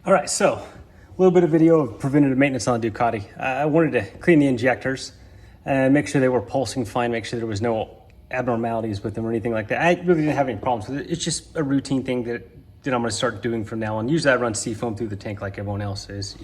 All right, so a little bit of video of preventative maintenance on the Ducati. I wanted to clean the injectors and make sure they were pulsing fine, make sure there was no abnormalities with them or anything like that. I really didn't have any problems with it. It's just a routine thing that I'm gonna start doing from now on. Usually I run Seafoam through the tank like everyone else is,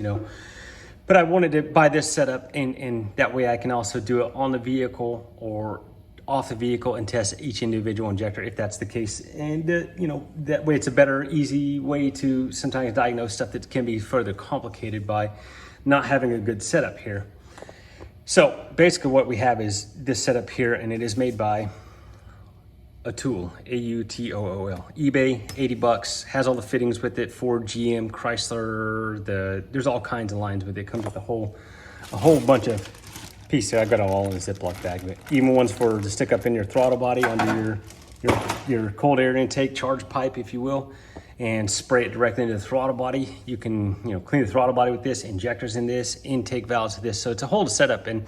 But I wanted to buy this setup and that way I can also do it on the vehicle or off the vehicle and test each individual injector if that's the case. And that way it's a better, easy way to sometimes diagnose stuff that can be further complicated by not having a good setup here. So basically what we have is this setup here, and it is made by Autool, A-U-T-O-O-L. eBay, 80 bucks, has all the fittings with it, Ford, GM, Chrysler, there's all kinds of lines with it. It comes with a whole bunch of pieces. I've got it all in a Ziploc bag, but even ones for to stick up in your throttle body under your cold air intake charge pipe, if you will, and spray it directly into the throttle body. You can, clean the throttle body with this, injectors in this, intake valves with this. So it's a whole setup, and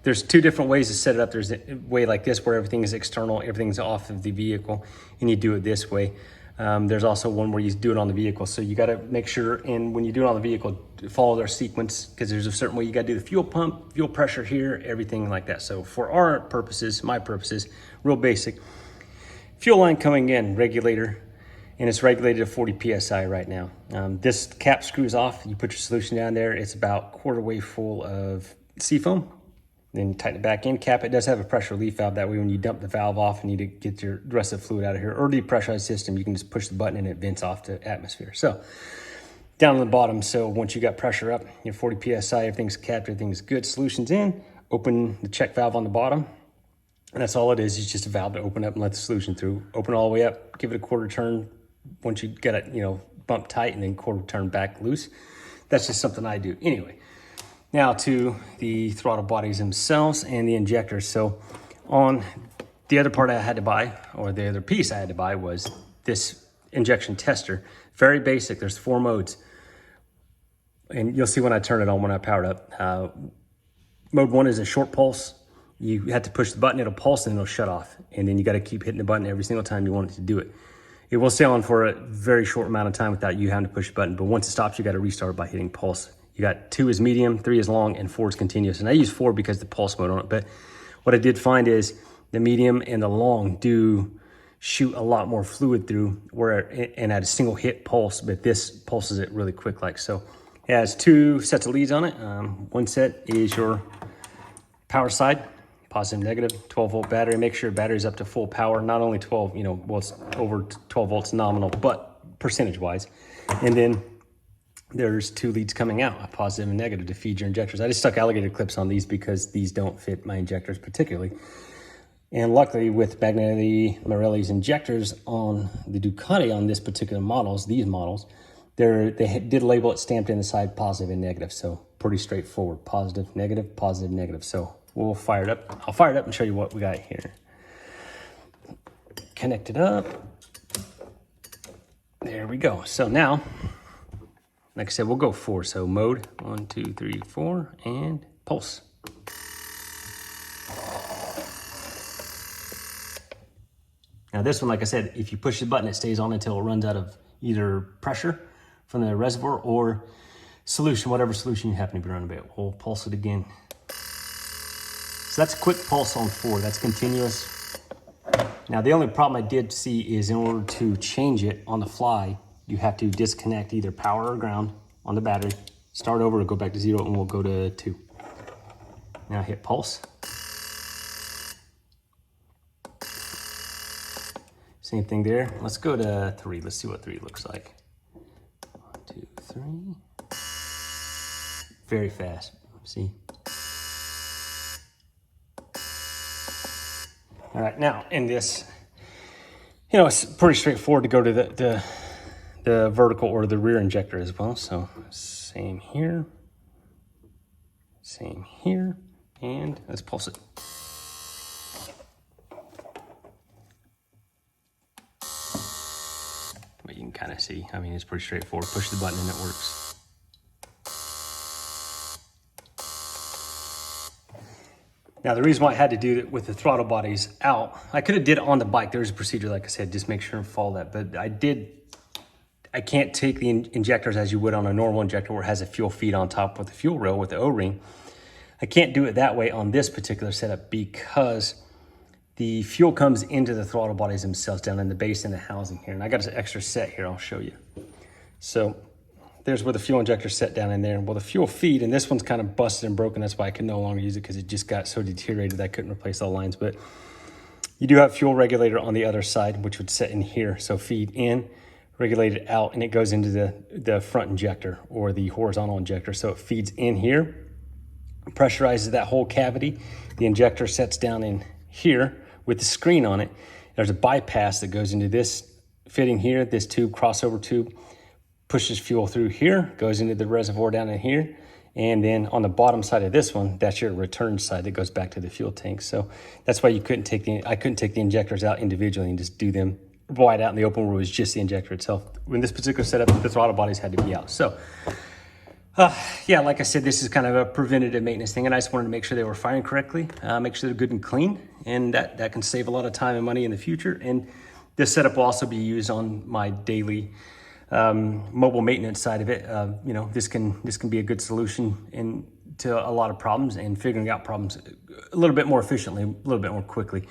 there's two different ways to set it up. There's a way like this where everything is external, everything's off of the vehicle, and you do it this way. There's also one where you do it on the vehicle. So you gotta make sure, and when you do it on the vehicle, follow their sequence, because there's a certain way you gotta do the fuel pump, fuel pressure here, everything like that. So for our purposes, my purposes, real basic, fuel line coming in, regulator, and it's regulated to 40 PSI right now. This cap screws off, you put your solution down there, it's about quarter way full of Seafoam. Then you tighten it back in, cap it. It does have a pressure relief valve. That way when you dump the valve off and need to get the rest of the fluid out of here, or depressurized system, you can just push the button and it vents off to atmosphere. So down on the bottom, so once you got pressure up, 40 PSI, everything's capped, everything's good, solution's in, open the check valve on the bottom. And that's all it is. It's just a valve to open up and let the solution through. Open all the way up, give it a quarter turn once you get it, bumped tight, and then quarter turn back loose. That's just something I do. Anyway. Now to the throttle bodies themselves and the injectors. So on the other part I had to buy, or the other piece I had to buy, was this injection tester. Very basic, there's 4 modes. And you'll see when I turn it on, when I power it up. Mode 1 is a short pulse. You have to push the button, it'll pulse and it'll shut off. And then you gotta keep hitting the button every single time you want it to do it. It will stay on for a very short amount of time without you having to push the button. But once it stops, you gotta restart by hitting pulse. You got 2 is medium, 3 is long, and 4 is continuous. And I use 4 because the pulse mode on it. But what I did find is the medium and the long do shoot a lot more fluid through, and at a single hit pulse, but this pulses it really quick like so. It has 2 sets of leads on it. One set is your power side, positive, negative, 12 volt battery. Make sure your battery's up to full power, not only 12, well, it's over 12 volts nominal, but percentage wise. And then there's 2 leads coming out, a positive and negative, to feed your injectors. I just stuck alligator clips on these because these don't fit my injectors particularly. And luckily with Magneti Marelli's injectors on the Ducati on this particular models, these models, they did label it stamped in the side positive and negative. So pretty straightforward, positive, negative, positive, negative. So we'll fire it up. I'll fire it up and show you what we got here. Connect it up. There we go. So now, like I said, we'll go 4. So mode, 1, 2, 3, 4, and pulse. Now this one, like I said, if you push the button, it stays on until it runs out of either pressure from the reservoir or solution, whatever solution you happen to be running. But we'll pulse it again. So that's a quick pulse on 4, that's continuous. Now the only problem I did see is in order to change it on the fly, you have to disconnect either power or ground on the battery, start over or go back to 0, and we'll go to 2. Now hit pulse. Same thing there. Let's go to 3. Let's see what 3 looks like. 1, 2, 3. Very fast, see? All right, now in this, it's pretty straightforward to go to the vertical or the rear injector as well. So same here, and let's pulse it. But you can kind of see, it's pretty straightforward. Push the button and it works. Now the reason why I had to do it with the throttle bodies out, I could have did it on the bike. There's a procedure, like I said, just make sure and follow that. But I I can't take the injectors as you would on a normal injector where it has a fuel feed on top with the fuel rail with the O-ring. I can't do it that way on this particular setup because the fuel comes into the throttle bodies themselves down in the base and the housing here. And I got an extra set here, I'll show you. So there's where the fuel injector set down in there. Well, the fuel feed, and this one's kind of busted and broken. That's why I can no longer use it because it just got so deteriorated that I couldn't replace all lines. But you do have fuel regulator on the other side, which would set in here. So feed in, regulated out, and it goes into the front injector or the horizontal injector. So it feeds in here, pressurizes that whole cavity. The injector sets down in here with the screen on it. There's a bypass that goes into this fitting here, this tube, crossover tube, pushes fuel through here, goes into the reservoir down in here. And then on the bottom side of this one, that's your return side that goes back to the fuel tank. So that's why I couldn't take the injectors out individually and just do them wide out in the open where it was just the injector itself. In this particular setup, the throttle bodies had to be out. So yeah, like I said, this is kind of a preventative maintenance thing, and I just wanted to make sure they were firing correctly, make sure they're good and clean, and that can save a lot of time and money in the future. And this setup will also be used on my daily mobile maintenance side of it. You know, this can be a good solution to a lot of problems and figuring out problems a little bit more efficiently, a little bit more quickly.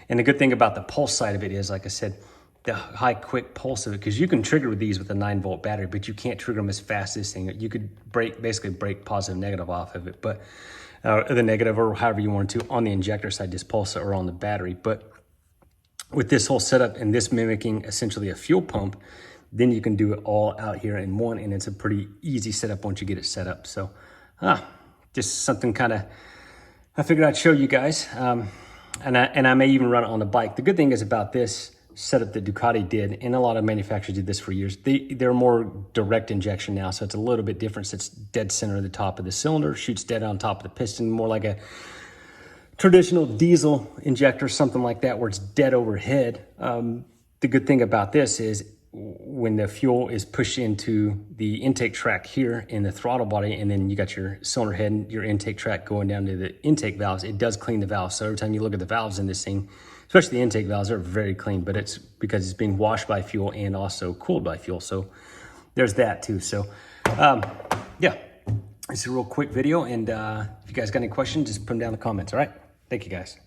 And the good thing about the pulse side of it is, like I said, the high quick pulse of it, because you can trigger with these with a 9-volt battery, but you can't trigger them as fast as this thing. You could basically break positive negative off of it, but the negative or however you want to on the injector side, this pulse or on the battery. But with this whole setup and this mimicking essentially a fuel pump, then you can do it all out here in one, and it's a pretty easy setup once you get it set up. So just something kind of I figured I'd show you guys, and I may even run it on the bike. The good thing is about this setup that Ducati did, and a lot of manufacturers did this for years, they're more direct injection now, so it's a little bit different. So it's dead center of the top of the cylinder, shoots dead on top of the piston, more like a traditional diesel injector, something like that, where it's dead overhead. The good thing about this is when the fuel is pushed into the intake track here in the throttle body, and then you got your cylinder head and your intake track going down to the intake valves, it does clean the valves. So every time you look at the valves in this thing, especially the intake valves, are very clean, but it's because it's being washed by fuel and also cooled by fuel. So there's that too. So yeah, it's a real quick video. And if you guys got any questions, just put them down in the comments. All right. Thank you guys.